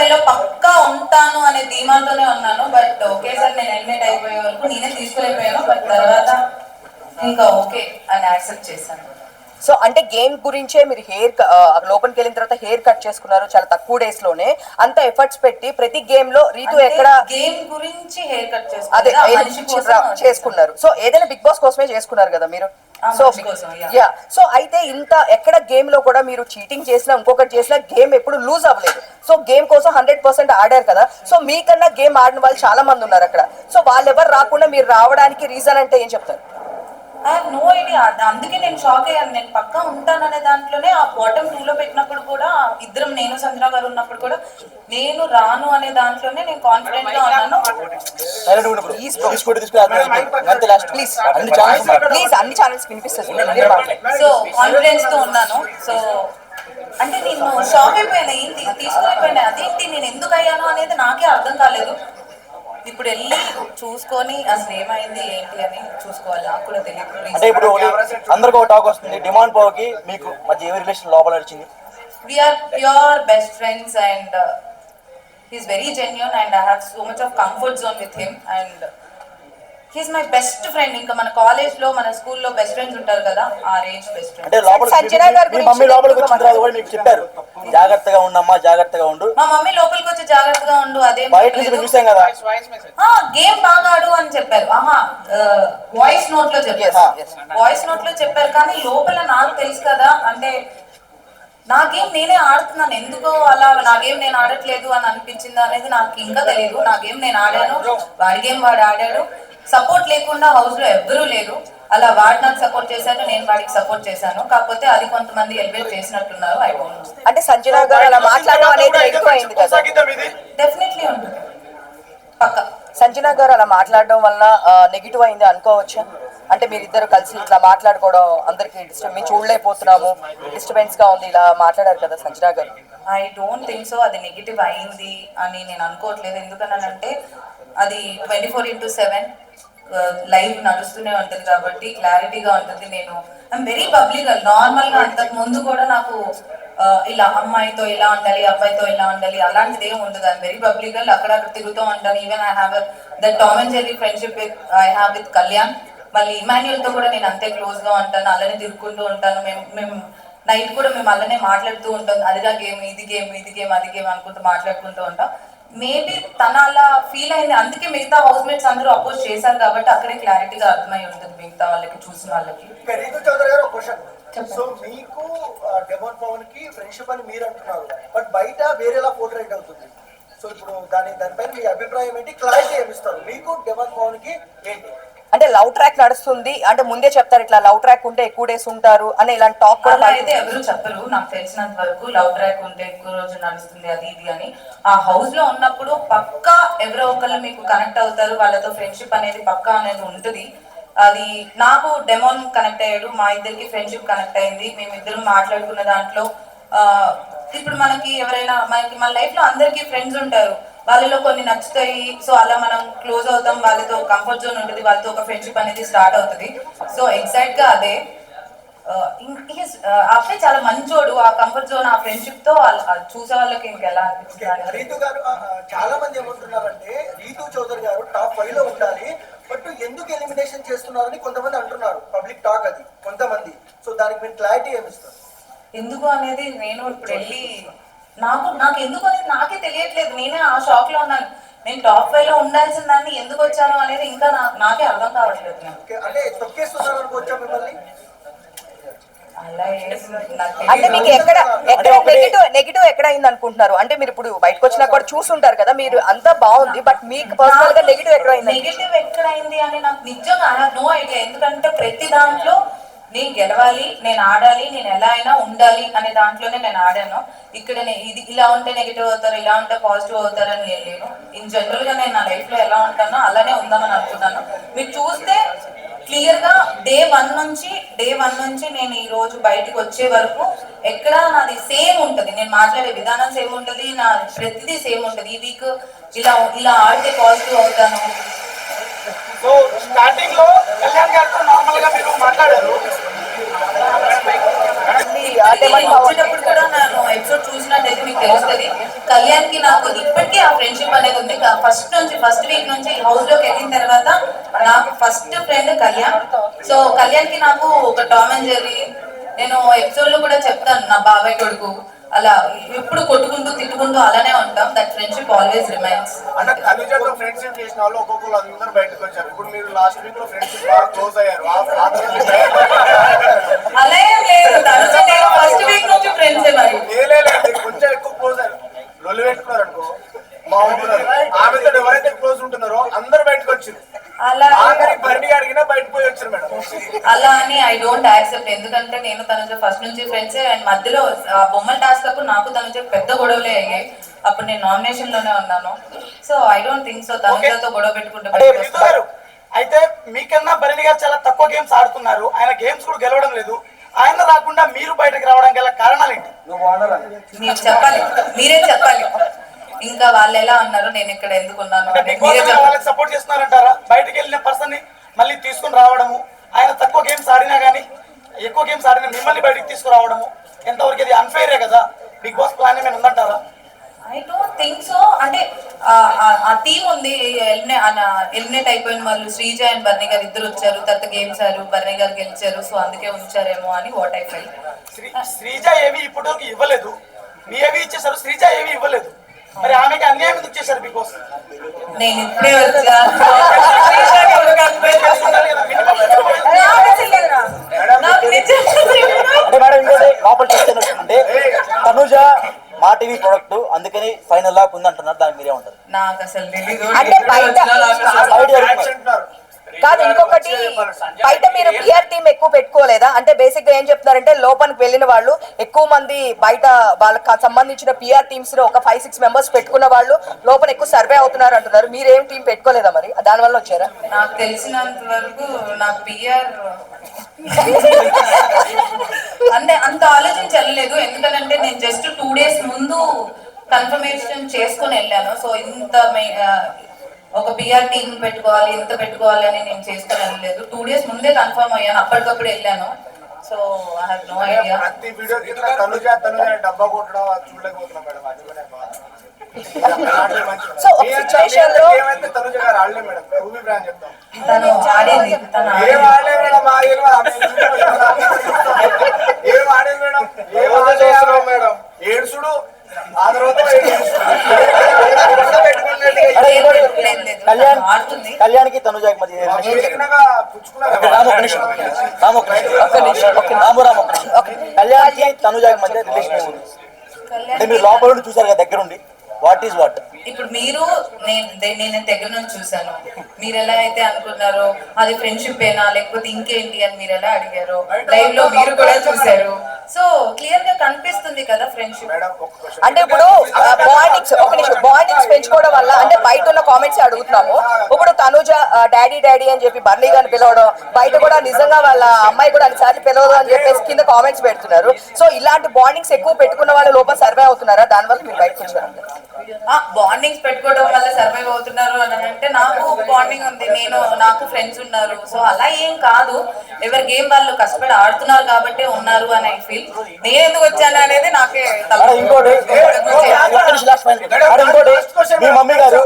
వాటిలో పక్కా ఉంటాను అనే ధీమాతోనే ఉన్నాను. బట్ ఒకేసారి నేను ఎలిమినేట్ అయిపోయే వరకు నేనే తీసుకోలేకపోయాను. బట్ తర్వాత ఇంకా ఓకే అని యాక్సెప్ట్ చేశాను. సో అంటే గేమ్ గురించే మీరు లోపలికి వెళ్ళిన తర్వాత హెయిర్ కట్ చేసుకున్నారు చాలా తక్కువ డేస్ లోనే, అంత ఎఫర్ట్స్ పెట్టి ప్రతి గేమ్ లో రీతు ఎక్కడ గేమ్ గురించి హెయిర్ కట్ అదే చేసుకున్నారు. సో ఏదైనా బిగ్ బాస్ కోసమే చేసుకున్నారు కదా మీరు. సో యా, సో అయితే ఇంత ఎక్కడ గేమ్ లో కూడా మీరు చీటింగ్ చేసినా ఇంకొకటి చేసినా గేమ్ ఎప్పుడు లూజ్ అవ్వలేదు. సో గేమ్ కోసం 100% ఆడారు కదా. సో మీకన్నా గేమ్ ఆడిన వాళ్ళు చాలా మంది ఉన్నారు అక్కడ. సో వాళ్ళు ఎవరు రాకుండా మీరు రావడానికి రీజన్ అంటే ఏం చెప్తారు? I have no idea. అందుకే నేను షాక్ అయ్యాను. నేను పక్కా ఉంటాననే దాంట్లోనే ఆ బాటమ్ 2లో పెట్టినప్పుడు కూడా ఇద్దరం, నేను సంజన గారు ఉన్నప్పుడు కూడా నేను రాను అనే దాంట్లోనే నేను కాన్ఫిడెంట్ గా ఉన్నాను. అన్ని ఛానల్స్ వినిపిస్తుంది. సో కాన్ఫిడెన్స్ తో ఉన్నాను. సో అంటే నేను షాక్ అయిపోయాను. ఏంటి తీసుకోలేకపోయాను, అదేంటి నేను ఎందుకు అయ్యాను అనేది నాకే అర్థం కాలేదు. ఇప్పుడు వెళ్ళి చూసుకొని అసలు ఏమైంది ఏంటి అని చూసుకోవాలి. నాకు కూడా తెలియదు. అంటే ఇప్పుడు అందరికి ఒక టాక్ వస్తుంది, డిమాండ్ పోకి మీకు మధ్య ఏ రిలేషన్ లోపల నడిచింది? We are pure best friends and he's very genuine and I have so much of comfort zone with him and he's my best friend. ఇంకా మన కాలేజ్ లో మన స్కూల్లో బెస్ట్ ఫ్రెండ్స్ ఉంటారు కదా, ఆ రేంజ్ బెస్ట్ ఫ్రెండ్. అంటే మీ మమ్మీ లోపలికి వచ్చిన తర్వాత కూడా మీకు చెప్పారు జాగ్రత్తగా ఉండమ్మా, జాగ్రత్తగా ఉండు. మా మమ్మీ లోపలికి వచ్చి జాగ్రత్తగా ఉండు అదే చూసాం కదా, గేమ్ బాగా ఆడు అని చెప్పారు. వాయిస్ నోట్ లో చెప్పారు. వాయిస్ నోట్ లో చెప్పారు కానీ లోపల నాకు తెలుసు కదా, అంటే నా గేమ్ నేనే ఆడుతున్నాను, ఎందుకో అలా నా గేమ్ నేను ఆడట్లేదు అని అనిపించింది అనేది నాకు ఇంకా తెలియదు. నా గేమ్ నేను ఆడాను, వాడి గేమ్ వాడు ఆడాడు. సపోర్ట్ లేకుండా హౌస్ లో ఎవ్వరూ లేరు. అలా వాడు నాకు సపోర్ట్ చేశాను, నేను వాడికి సపోర్ట్ చేశాను. కాకపోతే అది కొంతమంది ఎలివేట్ చేసినట్టున్నారు. I don't know. అంటే సంజన గారు అలా మాట్లాడడం అనేది ఎక్కువైంది కదా. డెఫినెట్లీ ఉంటుంది పక్క. సంజన గారు అలా మాట్లాడడం వల్ల నెగిటివ్ అయింది అనుకోవచ్చా? అంటే మీరిద్దరు కలిసి ఇట్లా మాట్లాడుకోవడం అందరికి మేము చూడలేకపోతున్నాము, డిస్టర్బెన్స్ గా ఉంది, ఇలా మాట్లాడారు కదా సంజన గారు. ఐ డోంట్ థింక్ సో అది నెగిటివ్ అయింది అని నేను అనుకోవట్లేదు. ఎందుకనంటే అది 24/7 లైవ్ నడుస్తూనే ఉంటుంది కాబట్టి క్లారిటీగా ఉంటుంది. నేను ఐఎమ్ వెరీ పబ్లిక్. నార్మల్గా అంతకు ముందు కూడా నాకు ఇలా అమ్మాయితో ఇలా ఉండాలి, అబ్బాయితో ఇలా ఉండాలి అలాంటిది ఏమి ఉండదు. I'm very public. అక్కడక్కడ తిరుగుతూ ఉంటాను. Even I have the Tom and Jerry friendship I have with Kalyan. మళ్ళీ ఇమాన్యుయల్ తో కూడా నేను అంతే క్లోజ్ గా ఉంటాను, అలానే తిరుగుకుంటూ ఉంటాను. మేము నైట్ కూడా మేము అలానే మాట్లాడుతూ ఉంటాం. అదిగా గేమ్, ఇది గేమ్, ఇది గేమ్, అది గేమ్ అనుకుంటూ మాట్లాడుకుంటూ ఉంటాం. మేబీ తన అలా ఫీల్ అయింది, అందుకే మిగతా హౌస్ మేట్స్ అందరూ అపోజ్ చేశారు కాబట్టి అక్కడే క్లారిటీగా అర్థమై ఉంటుంది మిగతా వాళ్ళకి, చూసిన వాళ్ళకి. సో మీకు డెమోన్ పవన్ కి ఫ్రెండ్షిప్ అని మీరు అంటున్నారు, బట్ బయట వేరేలా పోర్ట్రేట్ అవుతుంది. సో ఇప్పుడు దానిపైన మీ అభిప్రాయం ఏంటి? క్లారిటీ ఏమిస్తారు మీకు డెమోన్ పవన్ కి ఏంటి? అంటే లవ్ ట్రాక్ నడుస్తుంది అంటే ముందే చెప్తారు, ఇట్లా లవ్ ట్రాక్ ఉంటే ఎక్కువ డేస్ ఉంటారు అని ఇలాంటి టాక్ కూడా అయితే ఎవరు చెప్పరు. నాకు తెలిసినంత వరకు లవ్ ట్రాక్ ఉంటే ఎక్కువ రోజు నడుస్తుంది అది ఇది అని. ఆ హౌస్ లో ఉన్నప్పుడు పక్కా ఎవరో ఒకళ్ళు మీకు కనెక్ట్ అవుతారు, వాళ్ళతో ఫ్రెండ్షిప్ అనేది పక్కా అనేది ఉంటుంది. అది నాకు డెమోన్ కనెక్ట్ అయ్యాడు, మా ఇద్దరికి ఫ్రెండ్షిప్ కనెక్ట్ అయింది. మేమిద్దరం మాట్లాడుకున్న దాంట్లో ఇప్పుడు మనకి ఎవరైనా మన లైఫ్ లో అందరికీ ఫ్రెండ్స్ ఉంటారు, వాళ్ళలో కొన్ని నచ్చుతాయి. సో అలా మనం క్లోజ్ అవుతాం, వాళ్ళతో కంఫర్ట్ జోన్ ఉంటుంది, వాళ్ళతో ఒక ఫ్రెండ్షిప్ అనేది స్టార్ట్ అవుతుంది. సో ఎగ్జాక్ట్ గా అదే. అబ్బాయి చాలా మంచోడు, ఆ కంఫర్ట్ జోన్, ఆ ఫ్రెండ్షిప్ తో చూసే వాళ్ళకి ఇంకెలా అనిపిస్తుంది. రీతు గారు చాలా మంది ఏమంటున్నారంటే రీతు చౌదరి గారు టాప్ 5 లో ఉండాలి, బట్ ఎందుకు ఎలిమినేషన్ చేస్తున్నారని కొంతమంది అంటున్నారు. పబ్లిక్ టాక్ అది కొంతమంది. సో దానికి మీరు క్లారిటీ ఏమిస్తారు? ఎందుకు అనేది నేను ఇప్పుడు వెళ్ళి నాకు ఎందుకు అనేది నాకే తెలియట్లేదు. నేనే ఆ షాక్ లో ఉన్నాను. నేను టాప్ 5 లో ఉండాల్సిన దాన్ని ఎందుకు వచ్చాను అనేది ఇంకా నాకే అర్థం కావట్లేదు. అంటే తొక్కేస్తున్నారు అనుకోవచ్చా మిమ్మల్ని? అంటే మీకు ఎక్కడ నెగిటివ్ ఎక్కడ అయింది అనుకుంటున్నారు? అంటే మీరు ఇప్పుడు బయటకు వచ్చినా కూడా చూసుంటారు కదా, మీరు అంతా బాగుంది, బట్ మీకు పర్సనల్ గా నెగిటివ్ ఎక్కడ అయింది? నెగిటివ్ ఎక్కడ అయింది అని నాకు నిజంగా ఐ హావ్ నో ఐడియా. ఎందుకంటే ప్రతి దాంట్లో నేను గెలవాలి, నేను ఆడాలి, నేను ఎలా అయినా ఉండాలి అనే దాంట్లోనే నేను ఆడాను. ఇక్కడ ఇది ఇలా ఉంటే నెగిటివ్ అవుతారు, ఇలా ఉంటే పాజిటివ్ అవుతారు అని లేను. ఇన్ జనరల్ గా నేను నా లైఫ్ లో ఎలా ఉంటానో అలానే ఉందామని అనుకున్నాను. మీరు చూస్తే క్లియర్ గా డే వన్ నుంచి నేను ఈ రోజు బయటకు వచ్చే వరకు ఎక్కడ నాది సేమ్ ఉంటది. నేను మాట్లాడే విధానం సేమ్ ఉంటది, నా ప్రతిదీ సేమ్ ఉంటది. ఈ వీక్ ఇలా ఆడితే పాజిటివ్ అవుతాను. సో స్టార్టింగ్ లో కళ్యాణ్ గారితో నార్మల్ గా మీరు మాట్లాడారు, ఆ డెమన్ పవన్ వచ్చేటప్పుడు కూడా నేను ఎపిసోడ్ చూసినట్టయితే మీకు తెలుస్తుంది, కళ్యాణ్ కి నాకు ఇప్పటికీ ఆ ఫ్రెండ్షిప్ అనేది ఉంది. ఫస్ట్ వీక్ నుంచి హౌస్ లోకి వెళ్ళిన తర్వాత నాకు first friend Kalyan. So Kalyan కి నాకు ఒక టామ్ అండ్ జెర్రీ, నేను ఎపిసోడ్ లో కూడా చెప్తాను నా బాబాయ్ కొడుకు, అలా ఎప్పుడు కొట్టుకుంటూ తిట్టుకుంటూ అలానే ఉంటాం. That friendship always remains. అంటే తల్లిదండ్రులు ఫ్రెండ్షిప్ చేసిన వాళ్ళు ఒక్కొక్కరు అందరూ బయటకు వచ్చారు. ఇప్పుడు మీరు లాస్ట్ వీక్ లో ఫ్రెండ్షిప్ బాగా క్లోజ్ అయ్యారు. అలా ఏం లేదు, తనుజ నేను ఫస్ట్ వీక్ నుంచి ఫ్రెండ్సే మరి. కొంచెం ఎక్కువ క్లోజ్ అయ్యారు. లొల్లి పెట్టుకున్నారు అనుకో బాగుంటున్నారు. ఆమెతో ఎవరైతే క్లోజ్ ఉంటున్నారో అందరూ బయటకు వచ్చారు. అలా బయట అడిగినా బయటకు పోయి వచ్చారు మేడం. అలా అని ఐ డోంట్ యాక్సెప్ట్. ఎందుకంటే నేను తనుజ ఫస్ట్ నుంచి ఫ్రెండ్సే. అండ్ మధ్యలో ఆ బొమ్మల టాస్క్ అప్పుడు నాకు తనుజ పెద్ద గొడవలే అయ్యాయి. అప్పుడు నేను నామినేషన్ లోనే ఉన్నాను. So I don't think so తనుజతో గొడవ పెట్టుకుంటే. అయితే మీకన్నా భరణి గారు చాలా తక్కువ గేమ్స్ ఆడుతున్నారు. ఆయన గేమ్స్ కూడా గెలవడం లేదు. ఆయన రాకుండా మీరు బయటకు రావడం గల కారణాలు ఏంటి? మీరు చెప్పాలి, మీరే చెప్పాలి. ఇంకా వాళ్ళు ఎలా ఉన్నారు, నేను ఇక్కడ ఎందుకు ఉన్నాను మీరే చెప్పాలి. వాళ్ళకి సపోర్ట్ చేస్తున్నారంటారా? బయటకు వెళ్ళిన పర్సన్ ని మళ్ళీ తీసుకుని రావడము, ఆయన తక్కువ గేమ్స్ ఆడినా గానీ ఎక్కువ గేమ్స్ ఆడినా మిమ్మల్ని బయటకు తీసుకురావడము ఎంతవరకు ఇది అన్ఫెయిరే కదా? బిగ్ బాస్ ప్లాన్ ఏమైనా ఉందంటారా? I don't think so. అంటే ఆ టీం ఉంది, ఎలిమినేట్ అయిపోయిన వాళ్ళు శ్రీజ అండ్ బర్నీ గారు ఇద్దరు వచ్చారు, తర్వాత గేమ్స్ ఆరు, బర్నీ గారు గెలిచారు. సో అందుకే ఉంచారేమో అని వాట్ ఐ ఫెల్. శ్రీజ ఏవి ఇప్పటివరకు ఇవ్వలేదు, మీ ఏవి ఇచ్చేసారు, శ్రీజ ఏవి ఇవ్వలేదు. మరి ఆమెకి అన్యాయం ఎందుకు చేశారు బిగ్ బాస్? నేను ఇప్పుడే వచ్చా. అంటే మేడం ఇంకోటి లోపల చెప్తున్నట్టు తనుజ మా టీవీ ప్రొడక్ట్ అందుకని ఫైనల్ లాగా ఉంది అంటున్నారు. దానికి మీరే ఉంటారు? నాకు అసలు తెలీదు. అంటే కాదు, ఇంకొకటి బయట మీరు పిఆర్ టీం ఎక్కువ పెట్టుకోలేదా? అంటే బేసిక్ గా ఏం చెప్తున్నారంటే లోపలికి వెళ్ళిన వాళ్ళు ఎక్కువ మంది బయట వాళ్ళకి సంబంధించిన పిఆర్ టీమ్స్ లో ఒక 5-6 మెంబర్స్ పెట్టుకున్న వాళ్ళు లోపల ఎక్కువ సర్వే అవుతున్నారు అంటున్నారు. మీరేం టీం పెట్టుకోలేదా మరి? దాని వల్ల వచ్చారా? నాకు తెలిసినంత వరకు నాకు పిఆర్ అంటే అంత ఆలోచించలేదు. ఎందుకంటే నేను జస్ట్ 2 days ముందు కన్ఫర్మేషన్ చేసుకుని వెళ్ళాను. సో ఇంత ఒక పిఆర్ టీమ్ పెట్టుకోవాలి, ఇంత పెట్టుకోవాలి అని నేను చేసుకుని వెళ్ళలేదు. 2 days ముందే కన్ఫర్మ్ అయ్యాను, అప్పటికప్పుడు వెళ్ళాను. So I have no idea. ప్రతి వీడియోకి తనుజ డబ్బా కొట్టడం చూడలేకపోతున్నాం మేడం. అది కూడా సో ఒక సిచువేషన్ లో ఏమైతే తనుజ గారు ఆడలే మేడం. రూబీ బ్రాండ్ చెప్తాం తను ఆడేది, తను ఏం ఆడలేదు మేడం. ఏం ఆడేది మేడం. ఏం ఆడలేదు మేడం. ఏడుసుడు ఆ తర్వాత కళ్యాణ్కి తనుజాకి మధ్య కళ్యాణ్కి తనుజాకి మధ్య రిలేషన్ ఉంది. అంటే మీరు లోపల నుండి చూసారు కదా దగ్గర ఉండి, వాట్ ఈస్ వాట్? ఇప్పుడు మీరు నేను దగ్గర నుంచి చూసాను. మీరు ఎలా అయితే అనుకున్నారో అది ఫ్రెండ్షిప్ ఏనా లేకపోతే ఇంకేంటి అని మీరు ఎలా అడిగారో లైవ్ లో మీరు కూడా చూసారు. సో క్లియర్ గా కనిపిస్తుంది కదా ఫ్రెండ్షిప్. అంటే ఇప్పుడు బాండింగ్స్ పెంచుకోవడం వల్ల అంటే బయట ఉన్న కామెంట్స్ అడుగుతున్నాము. ఇప్పుడు తనుజ డాడీ డాడీ అని చెప్పి బర్నీ గారిని పిలవడం, బయట కూడా నిజంగా వాళ్ళ అమ్మాయి కూడా అన్నిసార్లు పిలవదు అని చెప్పేసి కింద కామెంట్స్ పెడుతున్నారు. సో ఇలాంటి బాండింగ్స్ ఎక్కువ పెట్టుకున్న వాళ్ళు లోపల సర్వే అవుతున్నారా? దానివల్ల మీరు బయటకు వచ్చారు? బాండింగ్స్ పెట్టుకోవడం వల్ల సర్వైవ్ అవుతున్నారు అని అంటే నాకు బాండింగ్ ఉంది, నాకు ఫ్రెండ్స్ ఉన్నారు. సో అలా ఏం కాదు, ఎవరి గేమ్ వాళ్ళు కష్టపడి ఆడుతున్నారు కాబట్టి ఉన్నారు అని ఐ ఫీల్. నేను ఎందుకు వచ్చాను అనేది నాకే ఇంకోటి మీ మమ్మీ గారు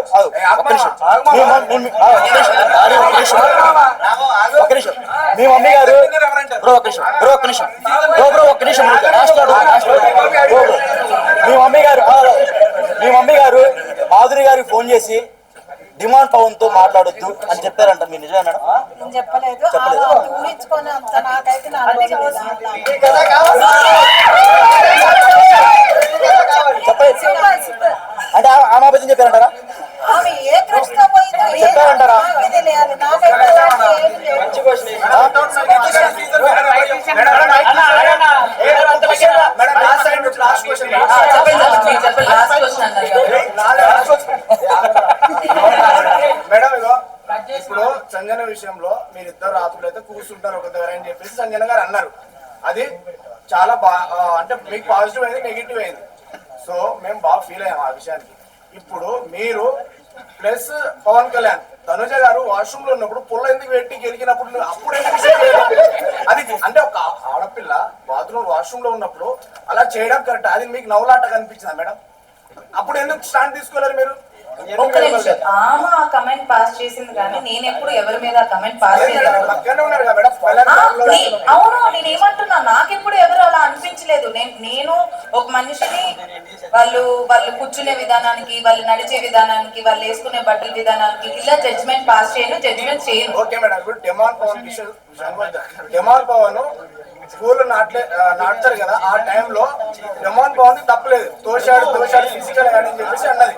మీ మమ్మీ గారు మీ మమ్మీ గారు మాధురి గారికి ఫోన్ చేసి డిమాండ్ పవన్ తో మాట్లాడొద్దు అని చెప్పారంట. మీరు నిజమే మేడం? చెప్పలేదు. ఊహించుకొని అంత నాకైతే అంటే ఆమె అబద్ధం చెప్పారంటారా? ఆమె ఏ కృష్ణ పోయిందో చెప్పారంటారా? మేడం ఇగో ఇప్పుడు సంజన విషయంలో మీరిద్దరు రాత్రులు అయితే కూర్చుంటారు ఒక దగ్గర అని చెప్పేసి సంజన గారు అన్నారు. అది చాలా అంటే మీకు పాజిటివ్ అయింది, నెగిటివ్ అయింది. సో మేము బాగా ఫీల్ అయ్యాము ఆ విషయానికి. ఇప్పుడు మీరు ప్లస్ పవన్ కళ్యాణ్ తనుజ గారు వాష్రూమ్ లో ఉన్నప్పుడు పుల్ల ఎందుకు పెట్టి గెలికినప్పుడు అప్పుడు ఎందుకు చేయలేదు? అది అంటే ఒక ఆడపిల్ల బాత్రూమ్ వాష్రూమ్ లో ఉన్నప్పుడు అలా చేయడం కరెక్ట్. అది మీకు నవ్వులాట కనిపించిందా మేడం? అప్పుడు ఎందుకు స్టాండ్ తీసుకోలేరు మీరు? ఒక్క నిమిషం, ఆమె ఆ కమెంట్ పాస్ చేసింది కానీ నేను ఎప్పుడు ఎవరి మీద కమెంట్ పాస్ చేయలేదు. పక్కనే ఉన్నారు కదా మేడం. అవును, నేను ఏమంటున్నా, నాకెప్పుడు ఎవరు అలా అనిపించలేదు. నేను ఒక మనిషిని వాళ్ళు కూర్చునే విధానానికి, వాళ్ళు నడిచే విధానానికి, వాళ్ళు వేసుకునే బట్టల విధానానికి ఇలా జడ్జ్మెంట్ పాస్ జడ్జ్మెంట్ చేయను. Okay madam. ఇప్పుడు డెమాన్ పవన్ స్కూల్ నాటుతారు కదా, ఆ టైంలో డెమాన్ పవన్ తప్పలేదు. తోషాడు ఫిజికల్ అని చెప్పేసి అన్నది,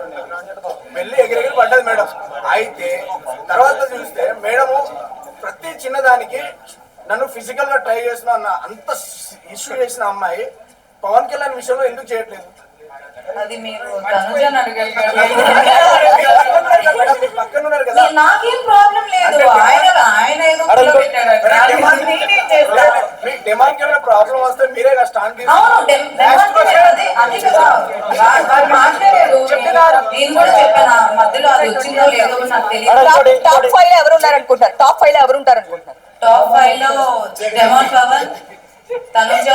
వెళ్ళి ఎగిరెగిరి పడ్డది మేడం. అయితే తర్వాత చూస్తే మేడము ప్రతి చిన్నదానికి నన్ను ఫిజికల్ గా ట్రై చేసిన అన్న అంత ఇష్యూ చేసిన అమ్మాయి పవన్ కళ్యాణ్ విషయంలో ఎందుకు చేయట్లేదు? అది మీరు తనుజని అడగాలి. పక్కన ఉన్నారు కదా. నాకేం ప్రాబ్లం లేదు. ఆయన ఏదో మీకు డిమాండ్ కి ప్రాబ్లం వస్తే మీరే స్టాండ్ మాట్లాడారు. నేను కూడా చెప్పాను మధ్యలో, అది వచ్చిందో లేదో నాకు తెలియదు. టాప్ 5 లో ఎవరు ఉన్నారు అనుకుంటున్నారు? టాప్ 5 లో ఎవరు ఉంటారు అనుకుంటున్నారు? టాప్ 5 లో డెమాన్ పవన్, తనుజ,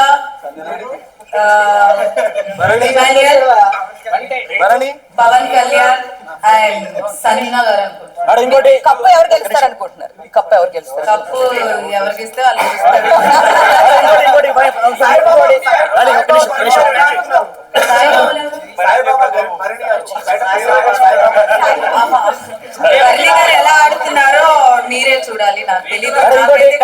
పవన్ కళ్యాణ్ అండ్ సలీనా గారు అనుకుంటున్నారు. ఇంకోటి కప్పు ఎవరు గెలుస్తారు అనుకుంటున్నారు? కప్పు ఎవరు గెలుస్తారు? కప్పు ఎవరికి ఇస్తే వాళ్ళు గెలుస్తారు. ఎలా ఆడుతున్నారో మీరే చూడాలి, నాకు తెలియదు.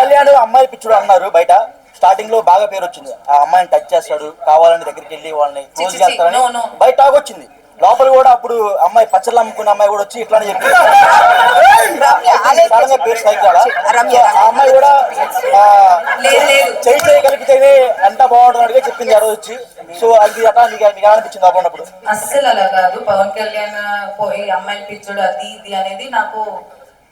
కళ్యాణ్ అమ్మాయి పిచ్చుడు అన్నారు బయట. స్టార్టింగ్ లో బాగా పేరు వచ్చింది, ఆ అమ్మాయిని టచ్ చేస్తాడు, కావాలని దగ్గరికి వెళ్ళి వాళ్ళని క్లోజ్ చేస్తారని బయట టాక్ వచ్చింది. లోపల కూడా అప్పుడు అమ్మాయి పచ్చళ్ళు అమ్ముకున్న అమ్మాయి కూడా వచ్చి ఇట్లానే చెప్పింది. పేరు సైకిల్ ఆ అమ్మాయి కూడా చేయి కలిపితేనే ఎంత బాగుంటున్నట్టుగా చెప్పింది ఆ రోజు వచ్చి. సో అది అట్లా మీకు అనిపించింది అప్పుడు? అస్సలు అలా కాదు. పవన్ కళ్యాణ్ పోయి అమ్మాయి పిచ్చుడు అది ఇది అనేది నాకు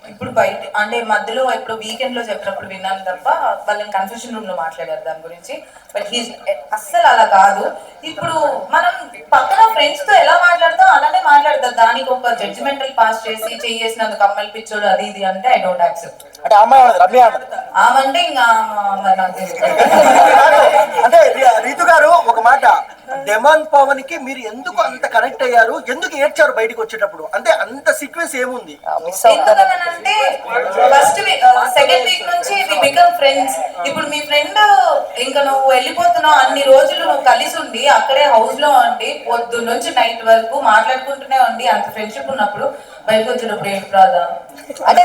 ఇప్పుడు బయట అంటే మధ్యలో ఇప్పుడు వీకెండ్ లో చెప్పినప్పుడు విన్నాను తప్ప, వాళ్ళని కన్ఫ్యూషన్ రూమ్ లో మాట్లాడారు దాని గురించి. బట్ అస్సలు అలా కాదు. ఇప్పుడు మనం పక్కన ఫ్రెండ్స్ తో ఎలా మాట్లాడతాం అలానే మాట్లాడతాం. దానికి ఒక జడ్జిమెంటల్ పాస్ చేసి చేసినందుకు అమ్మాయి పిచ్చోడు అది ఇది అంటే ఐ డోంట్ యాక్సెప్ట్. అంటే అమ్మాయి రమ్య ఆమంటే ఇంకా నాకు తెలియదు. అంటే రీతు గారు ఒక మాట, డెమాన్ పవన్ కి మీరు ఎందుకు అంత కనెక్ట్ అయ్యారు? ఎందుకు ఏడ్చారు బయటకు వచ్చేటప్పుడు? అంటే అంత సీక్వెన్స్ ఏముంది? ఎందుకనంటే ఫస్ట్ సెకండ్ వీక్ నుంచి వి బికమ్ ఫ్రెండ్స్. ఇప్పుడు మీ ఫ్రెండ్ ఇంకా నువ్వు వెళ్ళిపోతున్నావు, అన్ని రోజులు నువ్వు కలిసి ఉండి అక్కడే హౌస్ లో ఉండి పొద్దున్న నుంచి నైట్ వరకు మాట్లాడుకుంటూనే ఉండి అంత ఫ్రెండ్షిప్ ఉన్నప్పుడు బయటకు వచ్చినప్పుడు ఏంటి రాదా? అంటే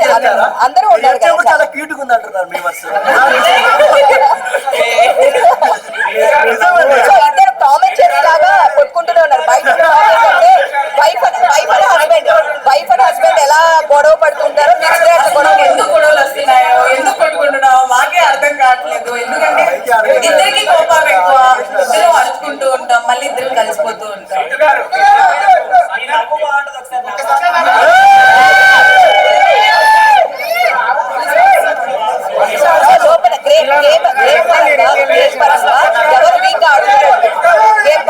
అందరూ చాలా క్యూట్ గా ఉంది అంటున్నారు మీ వర్స్. ఇద్దరు టామ్ అండ్ జెర్రీ లాగా కొట్టుకుంటూనే ఉన్నారు. బయట వైఫ్ అండ్ హస్బెండ్ ఎలా గొడవ పడుతుంటారో ఎందుకు గొడవలు వస్తున్నాయో, ఎందుకు కొట్టుకుంటున్నావు మాకే అర్థం కావట్లేదు. ఎందుకంటే ఇద్దరికి కోపం ఎక్కువ, ఇద్దరు అడుచుకుంటూ ఉంటాం, మళ్ళీ ఇద్దరు కలిసిపోతూ ఉంటాం. లోపల గ్రేట్ గేమ్ ఎవరు వీక్ ఆడుతున్నారు గేమ్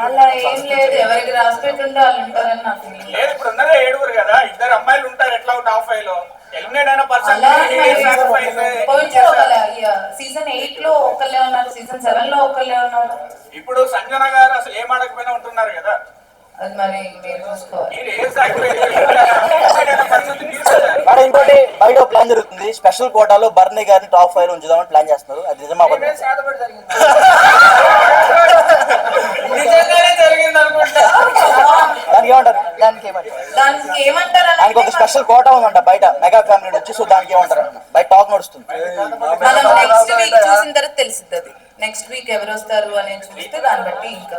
అలా ఏం లేదు. ఎవరికి రాసి పెట్టుంటే వాళ్ళు ఉంటారని నాకు లేదు. ఇప్పుడు ఉన్నదే 7 కదా, 2 అమ్మాయిలు ఉంటారు. ఎట్లా టాప్ 5 లో ఎలిమినేట్ అయిన పర్సన్ సీజన్ 8 లో ఒకళ్ళే ఉన్నారు, సీజన్ 7 లో ఒకళ్ళే ఉన్నారు. ఇప్పుడు సంజన గారు అసలు ఏం అడగపోయినా ఉంటున్నారు కదా. అది మరి మీరు చూసుకోవాలి. ఇంకోటి బయట ప్లాన్ జరుగుతుంది, స్పెషల్ కోటాలో బర్నీ గారిని టాప్ 5 ఉంచుదామని ప్లాన్ చేస్తున్నారు. అది నిజమా? నిజంగానే జరిగింది అనుకుంటా. దానికి ఏమంటారు? దానికి ఒక స్పెషల్ కోటా ఉందంట బయట మెగా ఫ్యామిలీ నుంచి. సో దానికి ఏమంటారు? బయట టాక్ నడుస్తుంది. మనం నెక్స్ట్ వీక్ చూసిన తర్వాత తెలిసింది. అది నెక్స్ట్ వీక్ ఎవరు వస్తారు అనేది చూస్తే దాన్ని బట్టి ఇంకా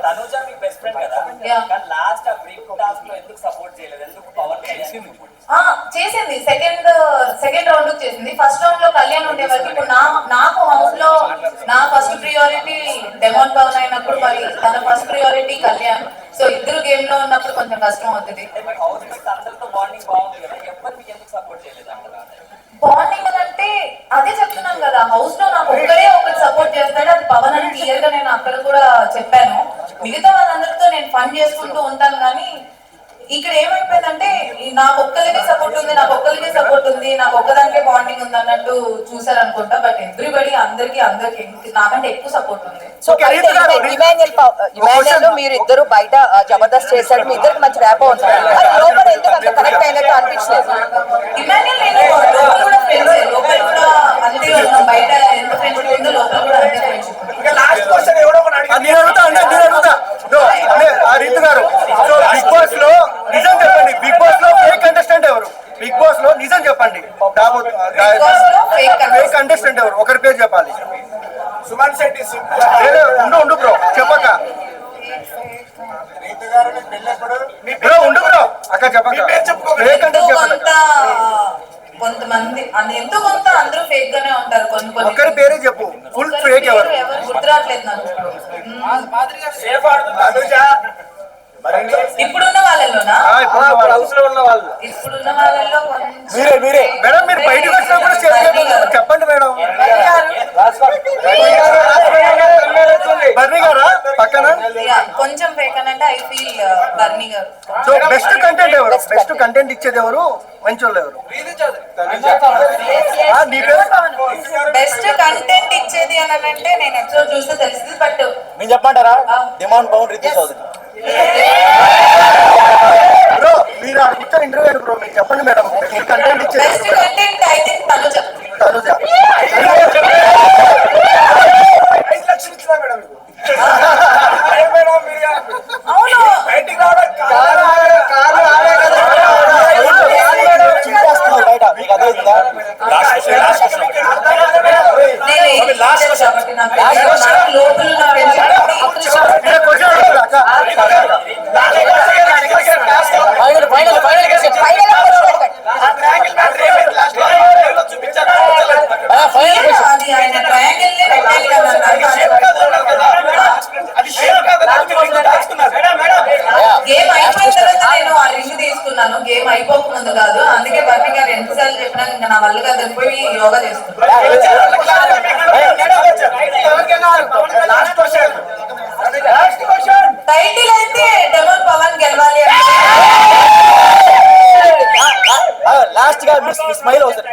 చేసింది. సెకండ్ రౌండ్ చేసింది. ఫస్ట్ రౌండ్ లో కళ్యాణ్ ఉండే వరకు ఇప్పుడు నాకు హౌస్ లో నా ఫస్ట్ ప్రియారిటీ డెమాన్ పవన్ అయినప్పుడు మరి తన ఫస్ట్ ప్రియారిటీ కళ్యాణ్. సో ఇద్దరు గేమ్ లో ఉన్నప్పుడు కొంచెం కష్టం అవుతుంది. బాండింగ్ అని అంటే అదే చెప్తున్నాను కదా, హౌస్ లో నాకు ఒక్కడే ఒకటి సపోర్ట్ చేస్తాడు, అది పవన్ అని క్లియర్ గా నేను అక్కడ కూడా చెప్పాను. మిగతా వాళ్ళందరితో నేను ఫన్ చేసుకుంటూ ఉంటాను, కానీ ఇక్కడ ఏమైపోయిందంటే నాకు ఒక్కరికే సపోర్ట్ ఉంది, నాకు ఒక్కదానికే బాండింగ్ ఉంది అన్నట్టు చూసారు అనుకుంటా. బట్ ఎవ్రీబడి అందరికి నాకంటే ఎక్కువ సపోర్ట్ ఉంది. సో ఇమాన్యుయల్ మీరు ఇద్దరు బయట జబర్దస్త్ చేశాడు, మీ ఇద్దరికి మంచి ర్యాప్ ఉంది, అది లోపల ఎందుకు అంత కనెక్ట్ అయినట్టు అనిపించలేదు? ఇమాన్యుయల్ నేను లోపల కూడా ఫ్రెండ్స్, లోపల కూడా అంతే ఉన్నాం, బయట ఎంత ఫ్రెండ్షిప్ ఉందో లోపల కూడా అంతే ఫ్రెండ్షిప్ ఉంది. లాస్ట్ క్వశ్చన్ ఎవడో ఒకటి అడిగి నేను అడుగుతా ఆ రీతు గారు, సో బిగ్ బాస్ లో నిజం చెప్పండి, బిగ్ బాస్ లో ఫేక్ కంటెస్టెంట్ ఎవరు? బిగ్ బాస్ లో నిజం చెప్పండి, ఫేక్ కంటెస్టెంట్ ఎవరు? ఒకరి పేరు చెప్పాలి. సుమన్ శెట్టి సింపుల్ ఉండు బ్రో చెప్పక బ్రో, ఉండు బ్రో అక్క చెప్పక ఫేక్ కంటెస్ట్ చెప్పండి. కొంతమంది ఎంతో కొంత అందరూ ఫేక్ గానే ఉంటారు. కొన్ని ఒకరి పేరే చెప్పు, ఫుల్ ఫేక్ ఎవరు? ఎవరు గుర్తురాట్లేదు నాకు. సేఫ్ ఆడుతుంది అనుజ. ఇప్పుడున్న వాళ్ళలోనా? ఉన్న వాళ్ళు ఇప్పుడున్న వాళ్ళలో కొంచెం మీరే మేడం మీరు బయటకు వచ్చినా కూడా చెప్పండి మేడం. బర్నీ గారా పక్కన? కొంచెం ఫేక్ అని అంటే ఐ ఫీల్ బర్నీ గారు. సో బెస్ట్ కంటెంట్ ఎవరు? బెస్ట్ కంటెంట్ ఇచ్చేది ఎవరు? మంచి వాళ్ళు ఎవరు? నీ పేరు? బెస్ట్ కంటెంట్ ఇచ్చేది అని అంటే నేను ఎపిసోడ్ చూస్తే తెలుస్తుంది. బట్ నేను చెప్పమంటారా? డిమాండ్ పవన్ రితు చౌదరి. బ్రో మీరు కూర్చొని ఇంటర్వ్యూ బ్రో, మీరు చెప్పండి మేడం కంటెంట్ ఇచ్చేది best content I think Tanuja. 5 లక్షలు ఇచ్చినా మేడం మీకు. ఏం మేడం మీరు అవును, బయటికి రావడం చింపేస్తున్నారు బయట, మీకు అర్థమైందా? నేను ఏం చేయలేదు కాబట్టి నాకు లోపల ఉన్న friendship అది ఆయన ట్రయాంగిల్ పెట్టాలి కదా గేమ్ అయిపోయిన తర్వాత నేను ఆ రింగ్ తీసుకున్నాను, గేమ్ అయిపోక ముందు కాదు. అందుకే బర్నీ గారు ఎంతసార్లు చెప్పినా ఇంకా నా వల్ల కాదు పోయి యోగా చేసుకున్నాను. టైటిల్ అయితే డెమోన్ పవన్ గెలవాలి లాస్ట్ గా స్మైల్ అవుతుంది.